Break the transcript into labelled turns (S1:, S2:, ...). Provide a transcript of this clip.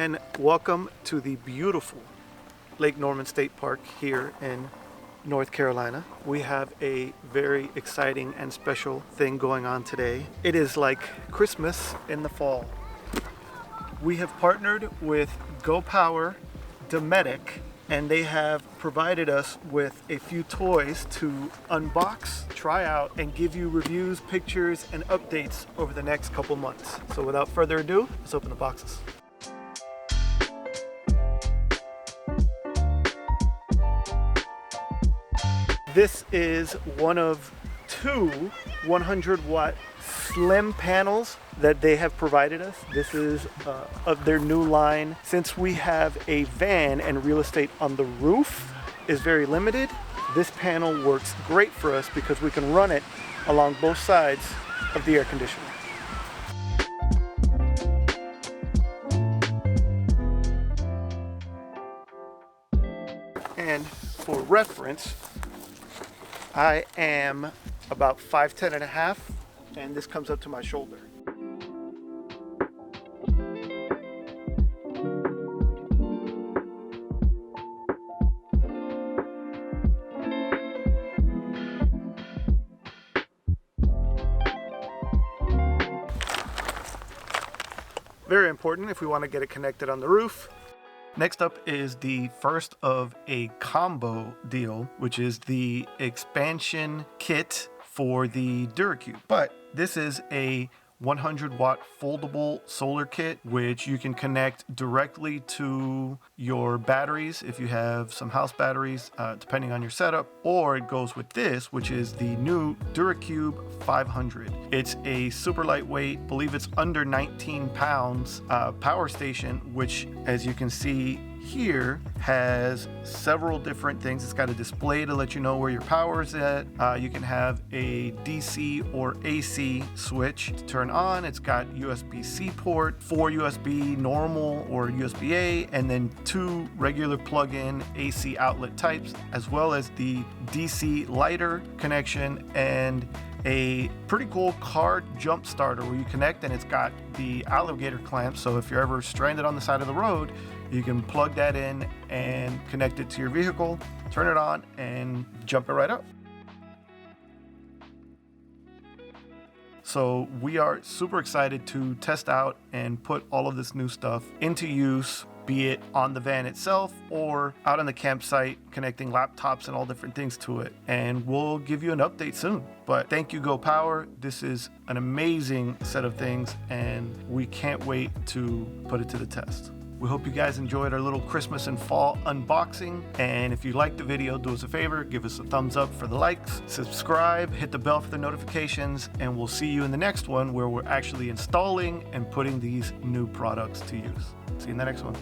S1: and welcome to the beautiful Lake Norman State Park here in North Carolina. We have a very exciting and special thing going on today. It is like Christmas in the fall. We have partnered with Go Power Nomadic, and they have provided us with a few toys to unbox, try out, and give you reviews, pictures, and updates over the next couple months. So without further ado, let's open the boxes. This is one of two 100-watt slim panels that they have provided us. This is of their new line. Since we have a van and real estate on the roof is very limited, this panel works great for us because we can run it along both sides of the air conditioner. And for reference, I am about 5'10" and a half, and this comes up to my shoulder. Very important if we want to get it connected on the roof. Next up is the first of a combo deal, which is the expansion kit for the DuraCube. But this is a 100-watt foldable solar kit, which you can connect directly to your batteries if you have some house batteries, depending on your setup, or it goes with this, which is the new DuraCube 500. It's a super lightweight, believe it's under 19 pounds, power station, which, as you can see here, has several different things. It's got a display to let you know where your power is at. You can have a DC or AC switch to turn on. It's got USB-C port, 4 USB normal or USB-A, and then 2 regular plug-in AC outlet types, as well as the DC lighter connection and a pretty cool car jump starter where you connect, and it's got the alligator clamp, so if you're ever stranded on the side of the road, you can plug that in and connect it to your vehicle, turn it on, and jump it right up. So we are super excited to test out and put all of this new stuff into use, be it on the van itself or out on the campsite, connecting laptops and all different things to it. And we'll give you an update soon. But thank you, Go Power. This is an amazing set of things, and we can't wait to put it to the test. We hope you guys enjoyed our little Christmas and fall unboxing. And if you liked the video, do us a favor, give us a thumbs up for the likes, subscribe, hit the bell for the notifications, and we'll see you in the next one where we're actually installing and putting these new products to use. See you in the next one.